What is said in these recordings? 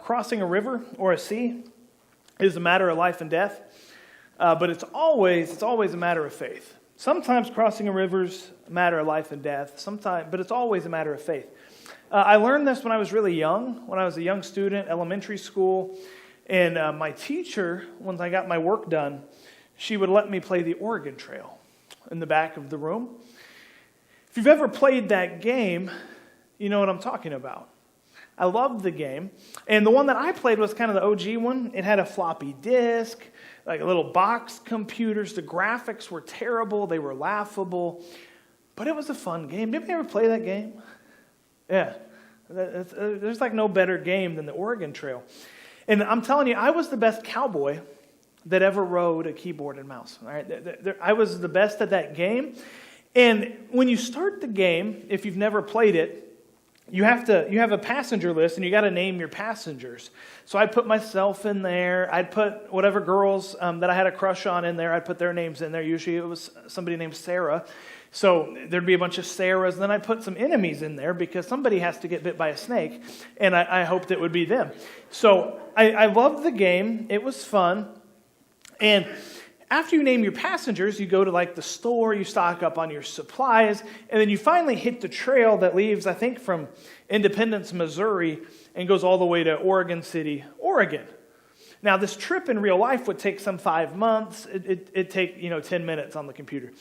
crossing a river or a sea is a matter of life and death, but it's always a matter of faith. Sometimes crossing a river's a matter of life and death, but it's always a matter of faith. I learned this when I was really young, when I was a young student, elementary school, and my teacher, once I got my work done, she would let me play the Oregon Trail in the back of the room. If you've ever played that game, you know what I'm talking about. I loved the game, and the one that I played was kind of the OG one. It had a floppy disk, like a little box computers. The graphics were terrible. They were laughable, but it was a fun game. Did you ever play that game? Yeah. There's like no better game than the Oregon Trail. And I'm telling you, I was the best cowboy that ever rode a keyboard and mouse. All right? I was the best at that game. And when you start the game, if you've never played it, you have a passenger list, and you got to name your passengers. So I'd put myself in there. I'd put whatever girls that I had a crush on in there. I'd put their names in there. Usually it was somebody named Sarah. So there'd be a bunch of Sarahs. And then I'd put some enemies in there because somebody has to get bit by a snake, and I hoped it would be them. So I loved the game. It was fun. And after you name your passengers, you go to like the store, you stock up on your supplies, and then you finally hit the trail that leaves, I think, from Independence, Missouri, and goes all the way to Oregon City, Oregon. Now, this trip in real life would take some 5 months. It'd take 10 minutes on the computer.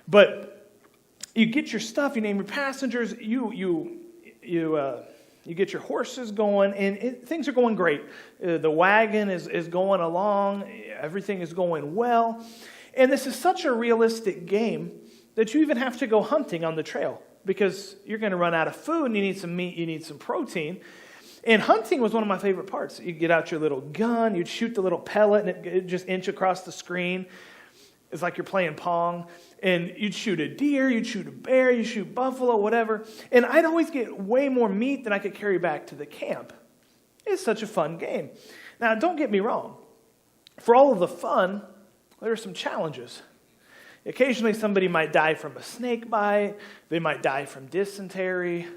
But you get your stuff, you name your passengers, you get your horses going, and things are going great. The wagon is going along. Everything is going well. And this is such a realistic game that you even have to go hunting on the trail because you're going to run out of food, and you need some meat, you need some protein. And hunting was one of my favorite parts. You'd get out your little gun, you'd shoot the little pellet, and it'd just inch across the screen. It's like you're playing Pong. And you'd shoot a deer, you'd shoot a bear, you'd shoot buffalo, whatever. And I'd always get way more meat than I could carry back to the camp. It's such a fun game. Now, don't get me wrong. For all of the fun, there are some challenges. Occasionally, somebody might die from a snake bite. They might die from dysentery.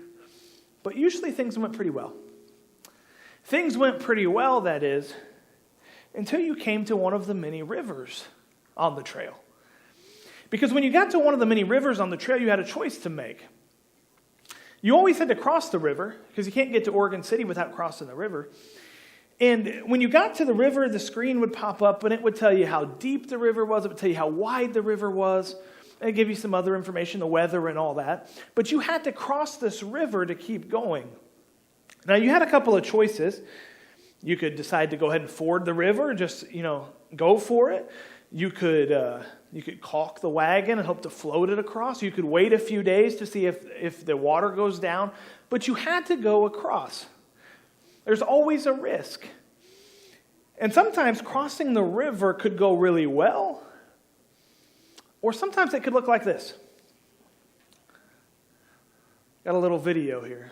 But usually, things went pretty well. Things went pretty well, that is, until you came to one of the many rivers on the trail. Because when you got to one of the many rivers on the trail, you had a choice to make. You always had to cross the river, because you can't get to Oregon City without crossing the river. And when you got to the river, the screen would pop up, and it would tell you how deep the river was. It would tell you how wide the river was. It would give you some other information, the weather and all that. But you had to cross this river to keep going. Now, you had a couple of choices. You could decide to go ahead and ford the river, just, go for it. You could caulk the wagon and hope to float it across. You could wait a few days to see if the water goes down. But you had to go across. There's always a risk. And sometimes crossing the river could go really well, or sometimes it could look like this. Got a little video here.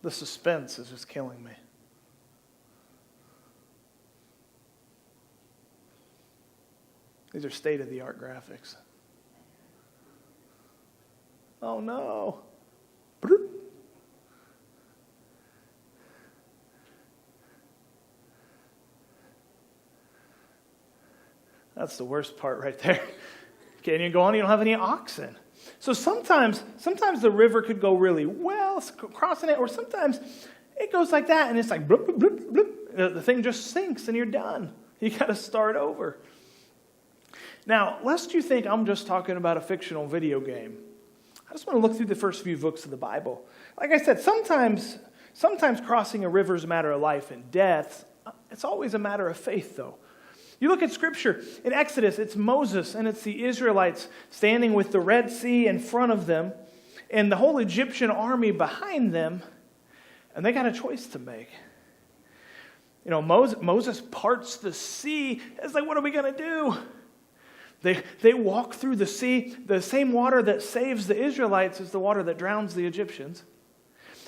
The suspense is just killing me. These are state-of-the-art graphics. Oh no. That's the worst part right there. Can't even go on, you don't have any oxen. So sometimes the river could go really well, crossing it, or sometimes it goes like that, and it's like, bloop, bloop, bloop, bloop. The thing just sinks, and you're done. You got to start over. Now, lest you think I'm just talking about a fictional video game, I just want to look through the first few books of the Bible. Like I said, sometimes crossing a river is a matter of life and death. It's always a matter of faith, though. You look at Scripture. In Exodus, it's Moses and it's the Israelites standing with the Red Sea in front of them and the whole Egyptian army behind them, and they got a choice to make. Moses parts the sea. It's like, what are we going to do? They walk through the sea. The same water that saves the Israelites is the water that drowns the Egyptians.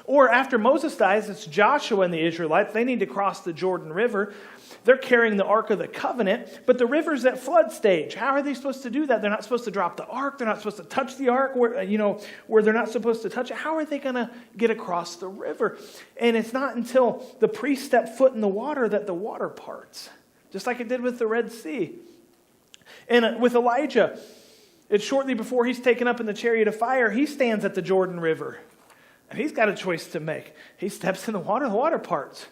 Or after Moses dies, it's Joshua and the Israelites. They need to cross the Jordan River. They're carrying the Ark of the Covenant, but the river's at flood stage. How are they supposed to do that? They're not supposed to drop the Ark. They're not supposed to touch the Ark where they're not supposed to touch it. How are they going to get across the river? And it's not until the priest step foot in the water that the water parts, just like it did with the Red Sea. And with Elijah, it's shortly before he's taken up in the chariot of fire, he stands at the Jordan River. And he's got a choice to make. He steps in the water parts.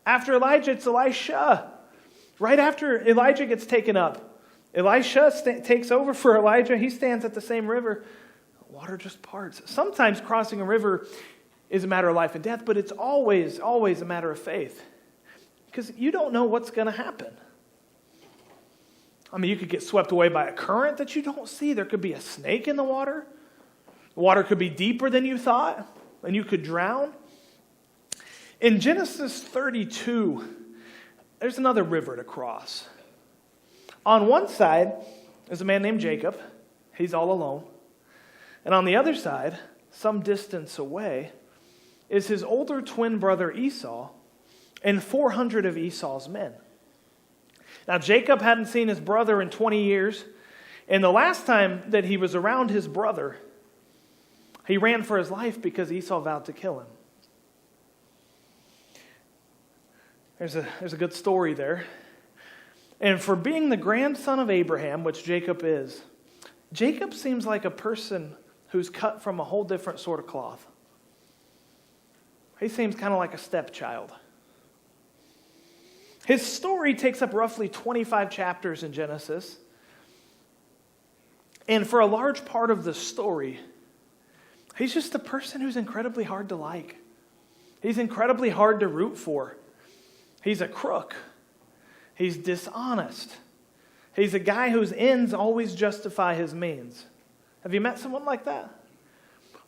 After Elijah, it's Elisha. Right after Elijah gets taken up, Elisha takes over for Elijah. He stands at the same river. Water just parts. Sometimes crossing a river is a matter of life and death, but it's always a matter of faith. Because you don't know what's going to happen. I mean, you could get swept away by a current that you don't see. There could be a snake in the water. The water could be deeper than you thought, and you could drown. In Genesis 32, there's another river to cross. On one side is a man named Jacob. He's all alone. And on the other side, some distance away, is his older twin brother Esau and 400 of Esau's men. Now, Jacob hadn't seen his brother in 20 years. And the last time that he was around his brother, he ran for his life because Esau vowed to kill him. There's a good story there. And for being the grandson of Abraham, which Jacob is, Jacob seems like a person who's cut from a whole different sort of cloth. He seems kind of like a stepchild. His story takes up roughly 25 chapters in Genesis. And for a large part of the story, he's just a person who's incredibly hard to like. He's incredibly hard to root for. He's a crook. He's dishonest. He's a guy whose ends always justify his means. Have you met someone like that?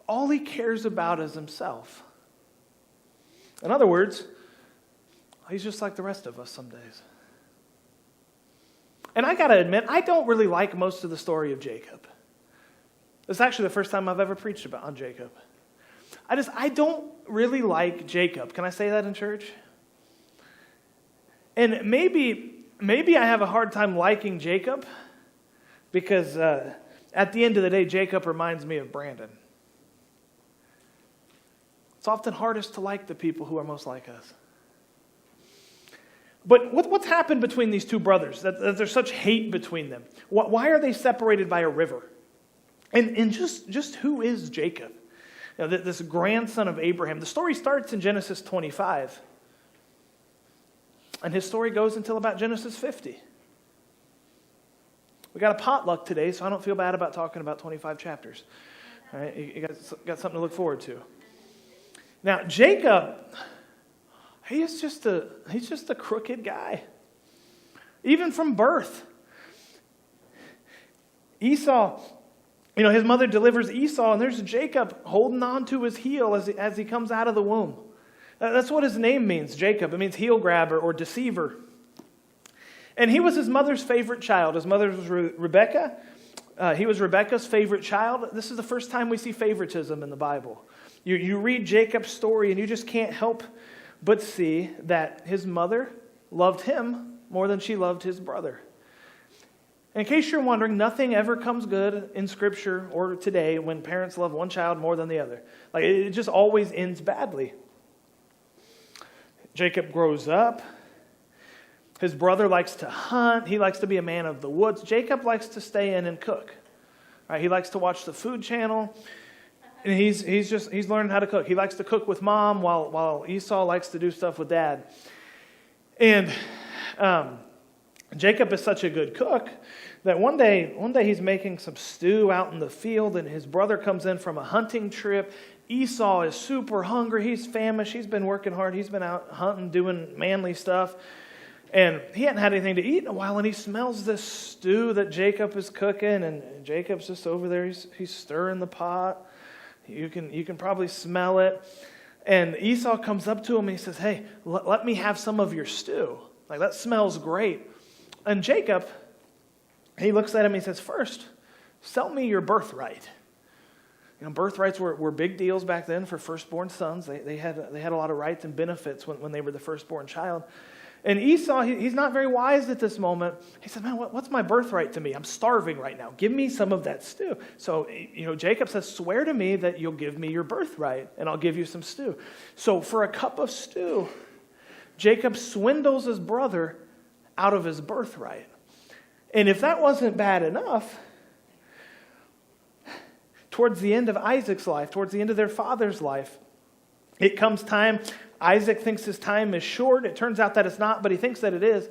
All he cares about is himself. In other words, he's just like the rest of us some days. And I got to admit, I don't really like most of the story of Jacob. It's actually the first time I've ever preached on Jacob. I don't really like Jacob. Can I say that in church? And maybe I have a hard time liking Jacob because at the end of the day, Jacob reminds me of Brandon. It's often hardest to like the people who are most like us. But what's happened between these two brothers, that there's such hate between them? Why are they separated by a river? And just who is Jacob? You know, this grandson of Abraham. The story starts in Genesis 25. And his story goes until about Genesis 50. We got a potluck today, so I don't feel bad about talking about 25 chapters. All right, you guys got something to look forward to. Now, Jacob, he's just a crooked guy. Even from birth. Esau, his mother delivers Esau, and there's Jacob holding on to his heel as he comes out of the womb. That's what his name means, Jacob. It means heel grabber or deceiver. And he was his mother's favorite child. His mother was Rebecca. He was Rebecca's favorite child. This is the first time we see favoritism in the Bible. You read Jacob's story and you just can't help but see that his mother loved him more than she loved his brother. In case you're wondering, nothing ever comes good in Scripture or today when parents love one child more than the other. Like it just always ends badly. Jacob grows up. His brother likes to hunt. He likes to be a man of the woods. Jacob likes to stay in and cook. Right? He likes to watch the Food Channel. And he's learning how to cook. He likes to cook with mom while Esau likes to do stuff with dad. And Jacob is such a good cook that one day he's making some stew out in the field, and his brother comes in from a hunting trip. Esau is super hungry. He's famished. He's been working hard. He's been out hunting, doing manly stuff. And he hadn't had anything to eat in a while, and he smells this stew that Jacob is cooking, and Jacob's just over there. He's stirring the pot. You can probably smell it. And Esau comes up to him and he says, "Hey, let me have some of your stew. Like, that smells great." And Jacob, he looks at him and he says, "First, sell me your birthright." birthrights were big deals back then for firstborn sons. They had a lot of rights and benefits when they were the firstborn child. And Esau, he's not very wise at this moment. He said, man, what's my birthright to me? I'm starving right now. Give me some of that stew. So, Jacob says, swear to me that you'll give me your birthright, and I'll give you some stew. So for a cup of stew, Jacob swindles his brother out of his birthright. And if that wasn't bad enough, towards the end of Isaac's life, towards the end of their father's life, it comes time. Isaac thinks his time is short. It turns out that it's not, but he thinks that it is.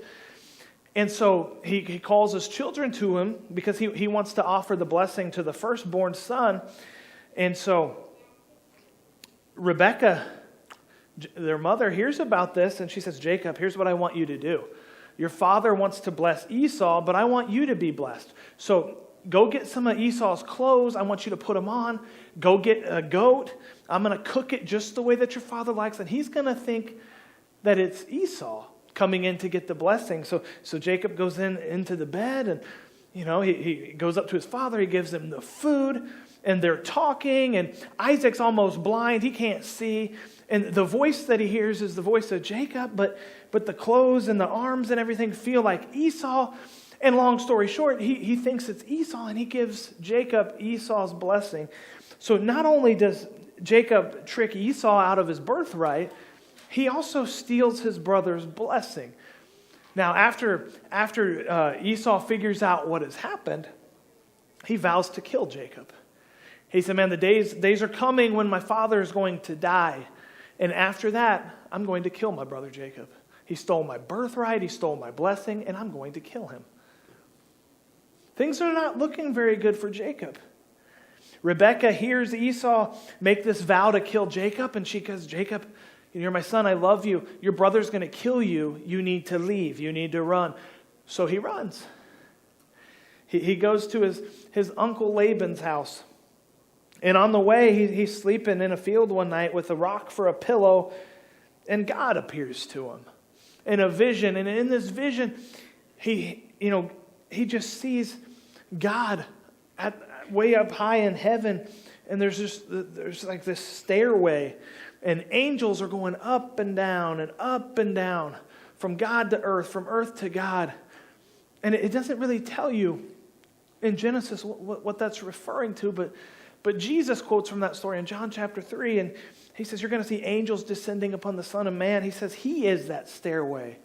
And so he calls his children to him because he wants to offer the blessing to the firstborn son. And so Rebekah, their mother, hears about this, and she says, Jacob, here's what I want you to do. Your father wants to bless Esau, but I want you to be blessed. So go get some of Esau's clothes. I want you to put them on. Go get a goat. I'm going to cook it just the way that your father likes. And he's going to think that it's Esau coming in to get the blessing. So Jacob goes into the bed, and he goes up to his father. He gives him the food, and they're talking. And Isaac's almost blind. He can't see. And the voice that he hears is the voice of Jacob, but the clothes and the arms and everything feel like Esau. And long story short, he thinks it's Esau, and he gives Jacob Esau's blessing. So not only does Jacob trick Esau out of his birthright, he also steals his brother's blessing. Now, after Esau figures out what has happened, he vows to kill Jacob. He said, man, the days are coming when my father is going to die. And after that, I'm going to kill my brother Jacob. He stole my birthright, he stole my blessing, and I'm going to kill him. Things are not looking very good for Jacob. Rebekah hears Esau make this vow to kill Jacob, and she goes, Jacob, you're my son, I love you. Your brother's going to kill you. You need to leave. You need to run. So he runs. He goes to his uncle Laban's house. And on the way, he's sleeping in a field one night with a rock for a pillow, and God appears to him in a vision. And in this vision, he just sees God way up high in heaven, and there's like this stairway, and angels are going up and down from God to earth, from earth to God. And it doesn't really tell you in Genesis what that's referring to, but Jesus quotes from that story in John chapter 3, and he says, you're going to see angels descending upon the Son of Man. He says he is that stairway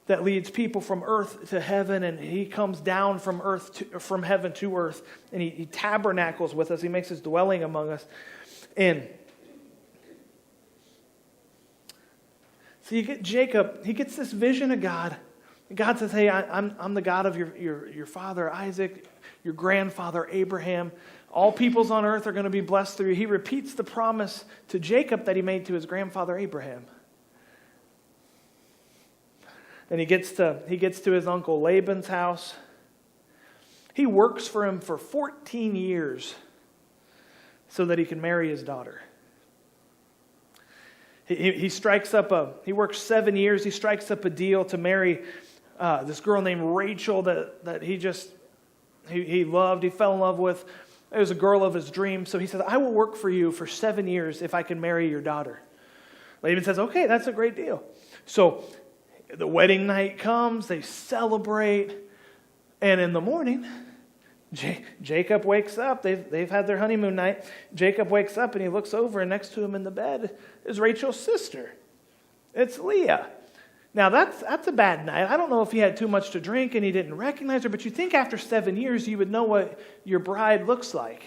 that leads people from earth to heaven, and he comes down from heaven to earth, and he tabernacles with us. He makes his dwelling among us. And so you get Jacob, he gets this vision of God. God says, hey, I'm the God of your father Isaac, your grandfather Abraham. All peoples on earth are going to be blessed through you. He repeats the promise to Jacob that he made to his grandfather Abraham. And he gets to his uncle Laban's house. He works for him for 14 years so that he can marry his daughter. He works 7 years. He strikes up a deal to marry this girl named Rachel that he loved. He fell in love with. It was a girl of his dreams. So he says, I will work for you for 7 years if I can marry your daughter. Laban says, okay, that's a great deal. So the wedding night comes, they celebrate, and in the morning, Jacob wakes up. They've had their honeymoon night. Jacob wakes up and he looks over, and next to him in the bed is Rachel's sister. It's Leah. Now that's a bad night. I don't know if he had too much to drink and he didn't recognize her, but you think after 7 years you would know what your bride looks like.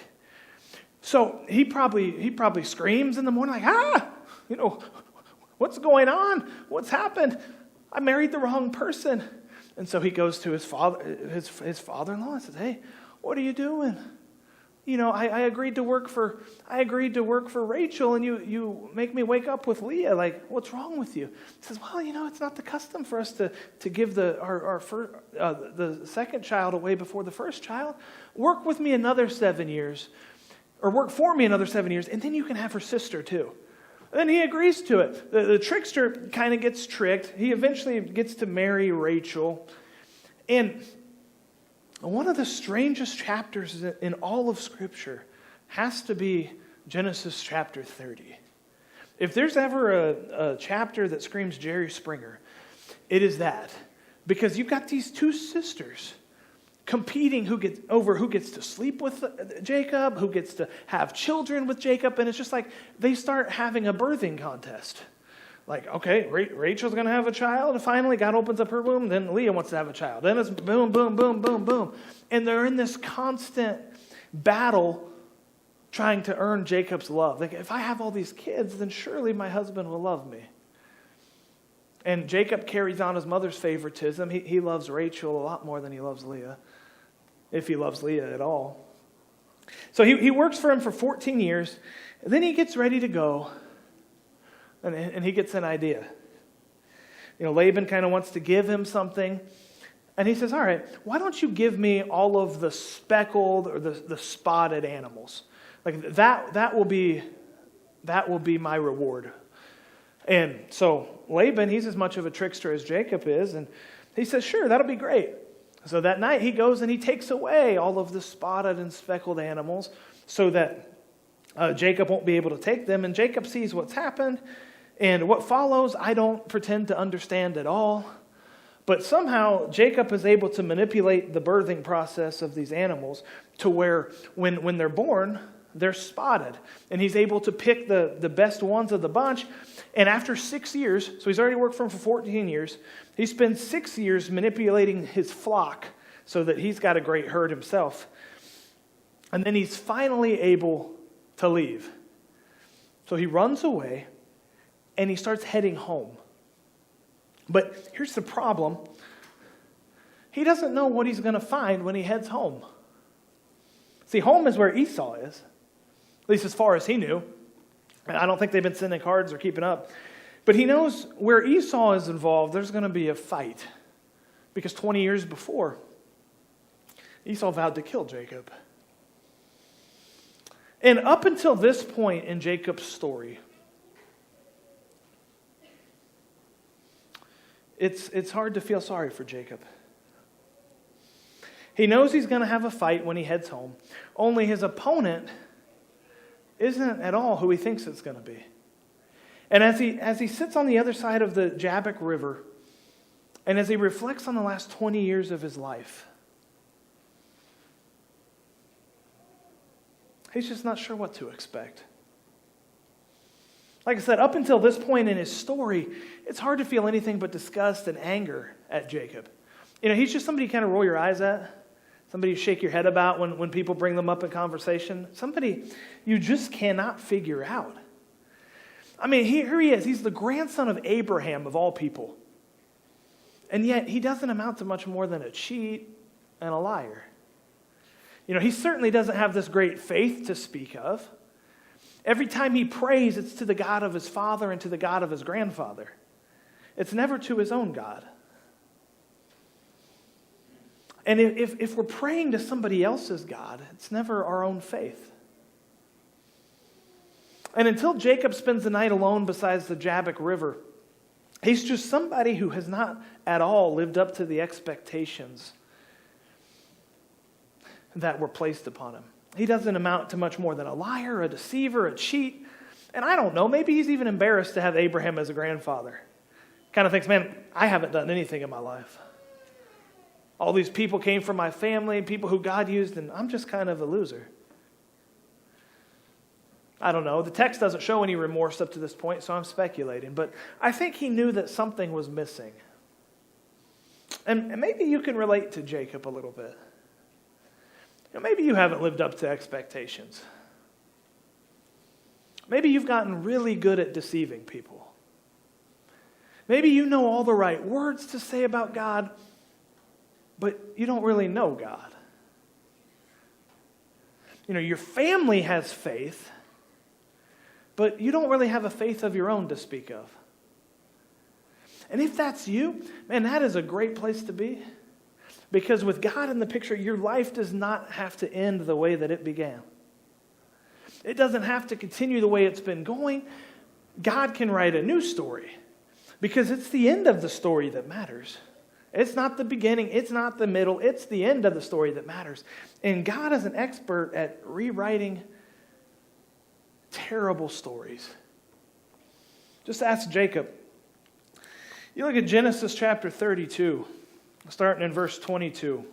So he probably screams in the morning like, what's going on? What's happened? I married the wrong person. And so he goes to his father-in-law and says, hey, what are you doing? I agreed to work for Rachel, and you make me wake up with Leah. Like, what's wrong with you? He says, well, it's not the custom for us to give the second child away before the first child. Work with me another 7 years, or work for me another 7 years, and then you can have her sister too. Then he agrees to it. The trickster kind of gets tricked. He eventually gets to marry Rachel. And one of the strangest chapters in all of Scripture has to be Genesis chapter 30. If there's ever a chapter that screams Jerry Springer, it is that. Because you've got these two sisters competing who gets to sleep with Jacob, who gets to have children with Jacob, and it's just like they start having a birthing contest. Like, okay, Rachel's going to have a child, and finally God opens up her womb, then Leah wants to have a child. Then it's boom, boom, boom, boom, boom. And they're in this constant battle trying to earn Jacob's love. Like, if I have all these kids, then surely my husband will love me. And Jacob carries on his mother's favoritism. He loves Rachel a lot more than he loves Leah, if he loves Leah at all. So he works for him for 14 years. And then he gets ready to go, and he gets an idea. Laban kind of wants to give him something. And he says, all right, why don't you give me all of the speckled or the spotted animals? Like that will be my reward. And so Laban, he's as much of a trickster as Jacob is, and he says, sure, that'll be great. So that night he goes and he takes away all of the spotted and speckled animals so that Jacob won't be able to take them. And Jacob sees what's happened, and what follows I don't pretend to understand at all. But somehow Jacob is able to manipulate the birthing process of these animals to where when they're born, they're spotted. And he's able to pick the best ones of the bunch. And after 6 years, so he's already worked for him for 14 years, he spends 6 years manipulating his flock so that he's got a great herd himself. And then he's finally able to leave. So he runs away and he starts heading home. But here's the problem. He doesn't know what he's going to find when he heads home. See, home is where Esau is, at least as far as he knew. I don't think they've been sending cards or keeping up. But he knows where Esau is involved, there's going to be a fight. Because 20 years before, Esau vowed to kill Jacob. And up until this point in Jacob's story, it's hard to feel sorry for Jacob. He knows he's going to have a fight when he heads home. Only his opponent isn't at all who he thinks it's going to be. And as he sits on the other side of the Jabbok River, and as he reflects on the last 20 years of his life, he's just not sure what to expect. Like I said, up until this point in his story, it's hard to feel anything but disgust and anger at Jacob. He's just somebody you kind of roll your eyes at. Somebody you shake your head about when people bring them up in conversation. Somebody you just cannot figure out. I mean, here he is. He's the grandson of Abraham, of all people. And yet, he doesn't amount to much more than a cheat and a liar. He certainly doesn't have this great faith to speak of. Every time he prays, it's to the God of his father and to the God of his grandfather. It's never to his own God. And if we're praying to somebody else's God, it's never our own faith. And until Jacob spends the night alone beside the Jabbok River, he's just somebody who has not at all lived up to the expectations that were placed upon him. He doesn't amount to much more than a liar, a deceiver, a cheat. And I don't know, maybe he's even embarrassed to have Abraham as a grandfather. Kind of thinks, man, I haven't done anything in my life. All these people came from my family, people who God used, and I'm just kind of a loser. I don't know. The text doesn't show any remorse up to this point, so I'm speculating. But I think he knew that something was missing. And maybe you can relate to Jacob a little bit. Maybe you haven't lived up to expectations. Maybe you've gotten really good at deceiving people. Maybe you know all the right words to say about God, but you don't really know God. Your family has faith, but you don't really have a faith of your own to speak of. And if that's you, man, that is a great place to be. Because with God in the picture, your life does not have to end the way that it began. It doesn't have to continue the way it's been going. God can write a new story because it's the end of the story that matters. It's not the beginning. It's not the middle. It's the end of the story that matters. And God is an expert at rewriting terrible stories. Just ask Jacob. You look at Genesis chapter 32, starting in verse 22.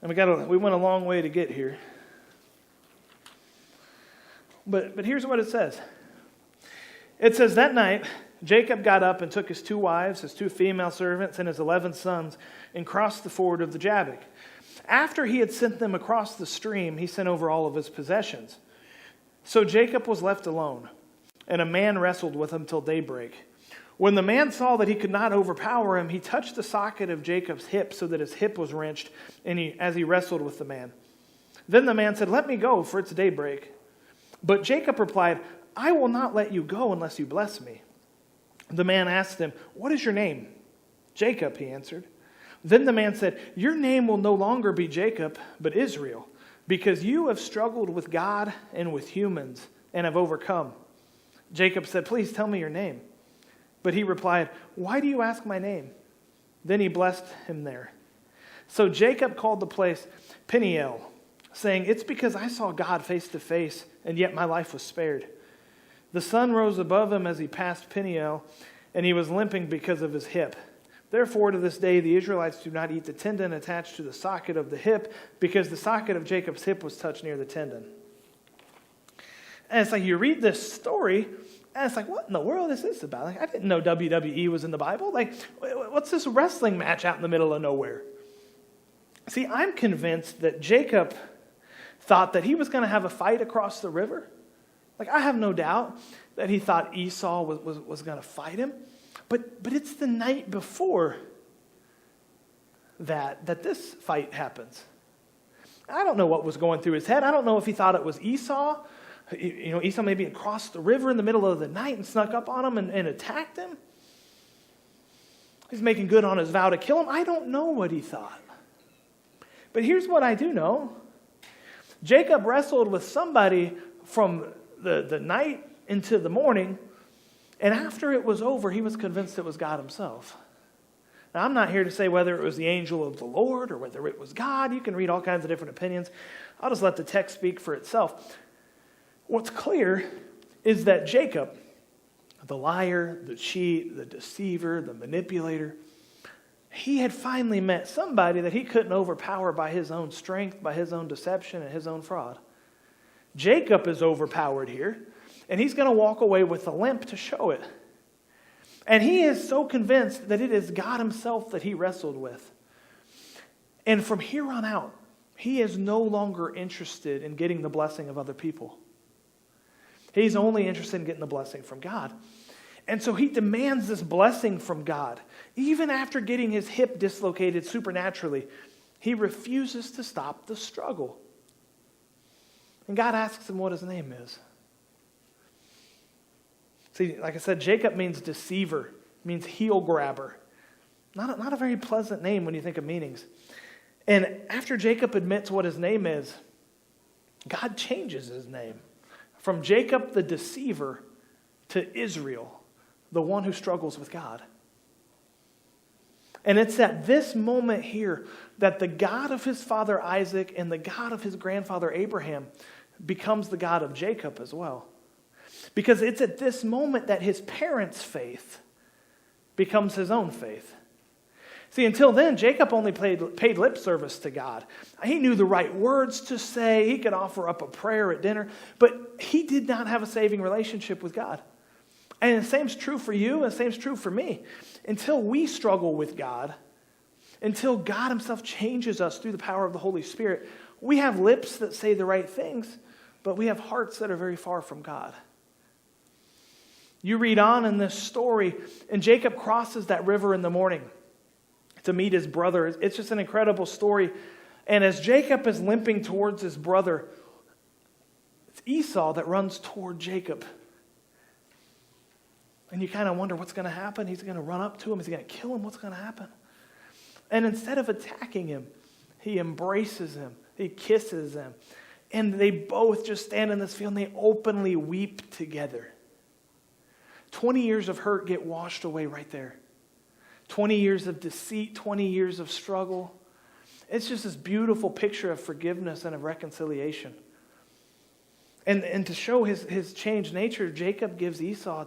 And we went a long way to get here. But here's what it says. It says, that night, Jacob got up and took his 2 wives, his 2 female servants, and his 11 sons, and crossed the ford of the Jabbok. After he had sent them across the stream, he sent over all of his possessions. So Jacob was left alone, and a man wrestled with him till daybreak. When the man saw that he could not overpower him, he touched the socket of Jacob's hip so that his hip was wrenched as he wrestled with the man. Then the man said, "Let me go, for it's daybreak." But Jacob replied, "I will not let you go unless you bless me." The man asked him, "What is your name?" "Jacob," he answered. Then the man said, "Your name will no longer be Jacob, but Israel, because you have struggled with God and with humans and have overcome." Jacob said, "Please tell me your name." But he replied, "Why do you ask my name?" Then he blessed him there. So Jacob called the place Peniel, saying, "It's because I saw God face to face, and yet my life was spared." The sun rose above him as he passed Peniel, and he was limping because of his hip. Therefore, to this day, the Israelites do not eat the tendon attached to the socket of the hip, because the socket of Jacob's hip was touched near the tendon. And it's like you read this story, and it's like, what in the world is this about? Like, I didn't know WWE was in the Bible. Like, what's this wrestling match out in the middle of nowhere? See, I'm convinced that Jacob thought that he was going to have a fight across the river. Like, I have no doubt that he thought Esau was going to fight him. But it's the night before that this fight happens. I don't know what was going through his head. I don't know if he thought it was Esau. Esau maybe had crossed the river in the middle of the night and snuck up on him and attacked him. He's making good on his vow to kill him. I don't know what he thought. But here's what I do know. Jacob wrestled with somebody from the night into the morning, and after it was over, he was convinced it was God himself. Now, I'm not here to say whether it was the angel of the Lord or whether it was God. You can read all kinds of different opinions. I'll just let the text speak for itself. What's clear is that Jacob, the liar, the cheat, the deceiver, the manipulator, he had finally met somebody that he couldn't overpower by his own strength, by his own deception, and his own fraud. Jacob is overpowered here, and he's going to walk away with a limp to show it. And he is so convinced that it is God himself that he wrestled with. And from here on out, he is no longer interested in getting the blessing of other people. He's only interested in getting the blessing from God. And so he demands this blessing from God. Even after getting his hip dislocated supernaturally, he refuses to stop the struggle. And God asks him what his name is. See, like I said, Jacob means deceiver, means heel grabber. Not a very pleasant name when you think of meanings. And after Jacob admits what his name is, God changes his name from Jacob the deceiver to Israel, the one who struggles with God. And it's at this moment here that the God of his father Isaac and the God of his grandfather Abraham becomes the God of Jacob as well. Because it's at this moment that his parents' faith becomes his own faith. See, until then, Jacob only paid lip service to God. He knew the right words to say. He could offer up a prayer at dinner. But he did not have a saving relationship with God. And the same's true for you, and the same's true for me. Until we struggle with God, until God himself changes us through the power of the Holy Spirit, we have lips that say the right things, but we have hearts that are very far from God. You read on in this story, and Jacob crosses that river in the morning to meet his brother. It's just an incredible story. And as Jacob is limping towards his brother, it's Esau that runs toward Jacob. And you kind of wonder what's going to happen. He's going to run up to him. Is he going to kill him? What's going to happen? And instead of attacking him, he embraces him. He kisses him. And they both just stand in this field and they openly weep together. 20 years of hurt get washed away right there. 20 years of deceit, 20 years of struggle. It's just this beautiful picture of forgiveness and of reconciliation. And to show his changed nature, Jacob gives Esau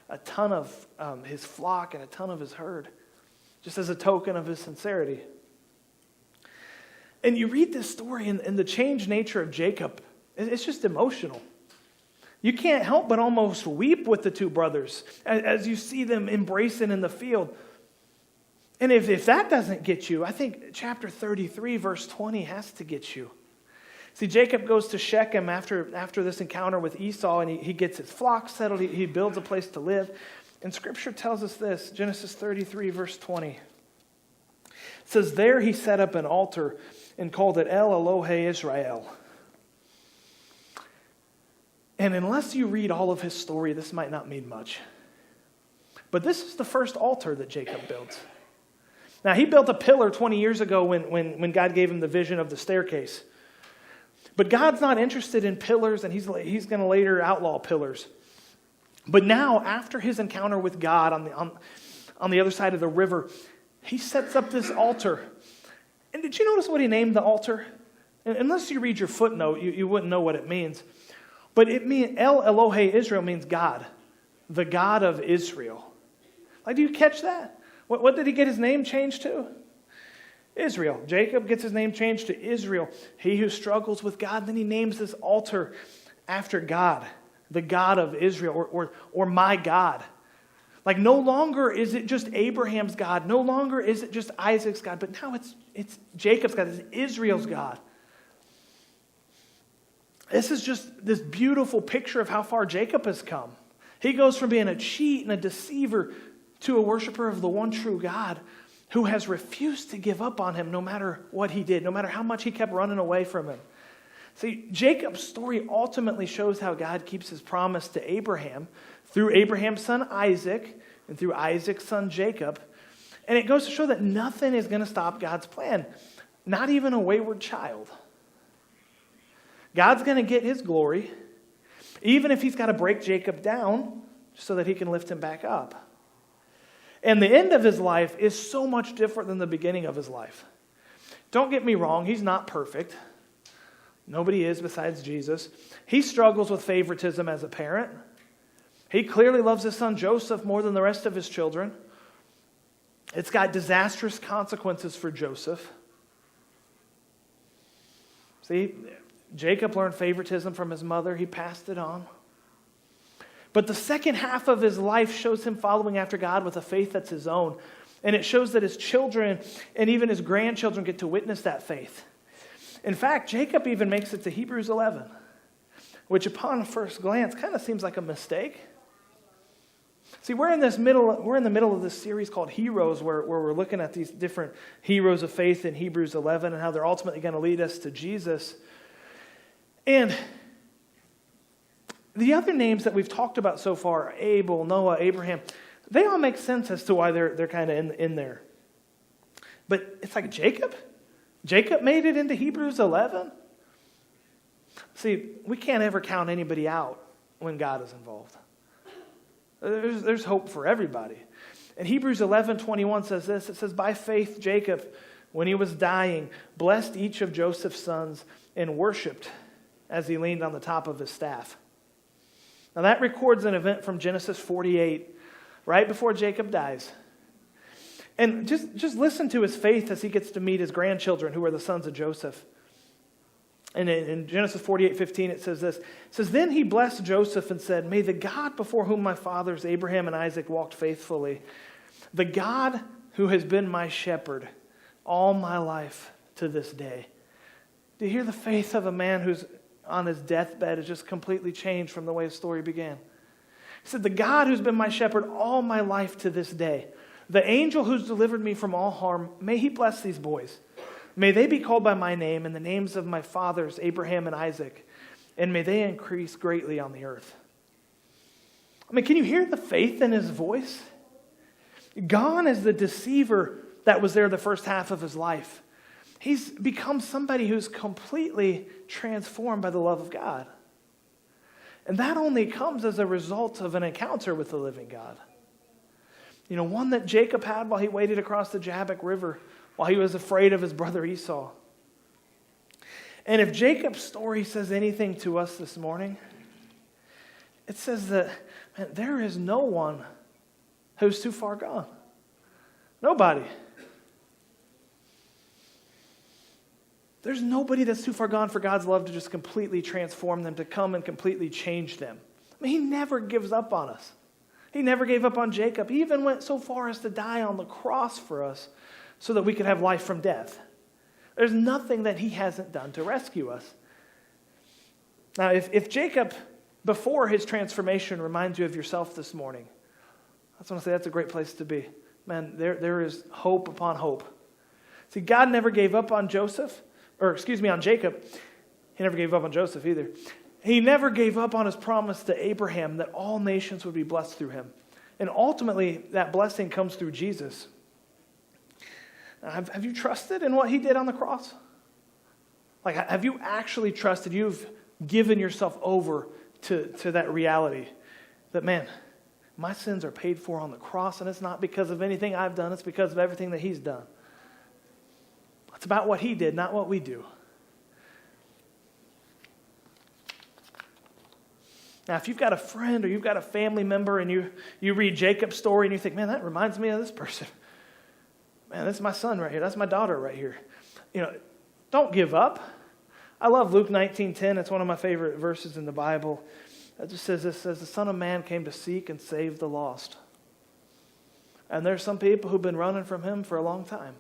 a ton of his flock and a ton of his herd, just as a token of his sincerity. And you read this story and the changed nature of Jacob, it's just emotional. You can't help but almost weep with the two brothers as you see them embracing in the field. And if that doesn't get you, I think chapter 33, verse 20 has to get you. See, Jacob goes to Shechem after this encounter with Esau, and he gets his flock settled. He builds a place to live. And Scripture tells us this, Genesis 33, verse 20. It says, there he set up an altar and called it El Elohe Israel. And unless you read all of his story, this might not mean much. But this is the first altar that Jacob builds. Now, he built a pillar 20 years ago when God gave him the vision of the staircase. But God's not interested in pillars, and he's going to later outlaw pillars. But now, after his encounter with God on the other side of the river, he sets up this altar. And did you notice what he named the altar? Unless you read your footnote, you wouldn't know what it means. But it means El Elohe Israel means God, the God of Israel. Like, do you catch that? What did he get his name changed to? Israel. Jacob gets his name changed to Israel, he who struggles with God. Then he names this altar after God, the God of Israel, or my God. Like, no longer is it just Abraham's God. No longer is it just Isaac's God. But now it's Jacob's God. It's Israel's God. This is just this beautiful picture of how far Jacob has come. He goes from being a cheat and a deceiver to a worshiper of the one true God who has refused to give up on him no matter what he did, no matter how much he kept running away from him. See, Jacob's story ultimately shows how God keeps his promise to Abraham through Abraham's son Isaac and through Isaac's son Jacob. And it goes to show that nothing is going to stop God's plan, not even a wayward child. God's going to get his glory, even if he's got to break Jacob down so that he can lift him back up. And the end of his life is so much different than the beginning of his life. Don't get me wrong, he's not perfect. Nobody is besides Jesus. He struggles with favoritism as a parent. He clearly loves his son Joseph more than the rest of his children. It's got disastrous consequences for Joseph. See, Jacob learned favoritism from his mother. He passed it on. But the second half of his life shows him following after God with a faith that's his own. And it shows that his children and even his grandchildren get to witness that faith. In fact, Jacob even makes it to Hebrews 11, which upon first glance kind of seems like a mistake. See, we're in the middle of this series called Heroes, where we're looking at these different heroes of faith in Hebrews 11 and how they're ultimately going to lead us to Jesus. And the other names that we've talked about so far, Abel, Noah, Abraham, they all make sense as to why they're kind of in there. But it's like Jacob? Jacob made it into Hebrews 11? See, we can't ever count anybody out when God is involved. There's hope for everybody. And Hebrews 11:21 says this. It says, by faith Jacob, when he was dying, blessed each of Joseph's sons and worshipped as he leaned on the top of his staff. Now that records an event from Genesis 48, right before Jacob dies. And just listen to his faith as he gets to meet his grandchildren, who are the sons of Joseph. And in Genesis 48:15 it says this. It says, then he blessed Joseph and said, may the God before whom my fathers Abraham and Isaac walked faithfully, the God who has been my shepherd all my life to this day. Do you hear the faith of a man who's on his deathbed is just completely changed from the way his story began? He said, the God who's been my shepherd all my life to this day, the angel who's delivered me from all harm, may he bless these boys. May they be called by my name and the names of my fathers, Abraham and Isaac, and may they increase greatly on the earth. I mean, can you hear the faith in his voice? Gone is the deceiver that was there the first half of his life. He's become somebody who's completely transformed by the love of God. And that only comes as a result of an encounter with the living God. You know, one that Jacob had while he waded across the Jabbok River, while he was afraid of his brother Esau. And if Jacob's story says anything to us this morning, it says that, man, there is no one who's too far gone. Nobody. There's nobody that's too far gone for God's love to just completely transform them, to come and completely change them. I mean, he never gives up on us. He never gave up on Jacob. He even went so far as to die on the cross for us so that we could have life from death. There's nothing that he hasn't done to rescue us. Now, if Jacob, before his transformation, reminds you of yourself this morning, I just want to say that's a great place to be. Man, there is hope upon hope. See, God never gave up on Jacob. He never gave up on Joseph either. He never gave up on his promise to Abraham that all nations would be blessed through him. And ultimately, that blessing comes through Jesus. Have you trusted in what he did on the cross? Like, have you actually trusted? You've given yourself over to that reality that, man, my sins are paid for on the cross, and it's not because of anything I've done. It's because of everything that he's done. It's about what he did, not what we do. Now, if you've got a friend or you've got a family member and you read Jacob's story and you think, man, that reminds me of this person. Man, that's my son right here. That's my daughter right here. Don't give up. I love Luke 19:10. It's one of my favorite verses in the Bible. It just says this, says the Son of Man came to seek and save the lost. And there's some people who've been running from him for a long time.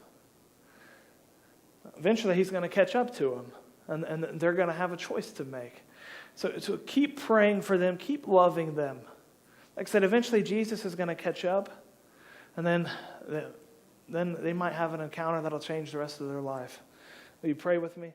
Eventually he's going to catch up to them, and they're going to have a choice to make. So keep praying for them, keep loving them. Like I said, eventually Jesus is going to catch up, and then they might have an encounter that'll change the rest of their life. Will you pray with me?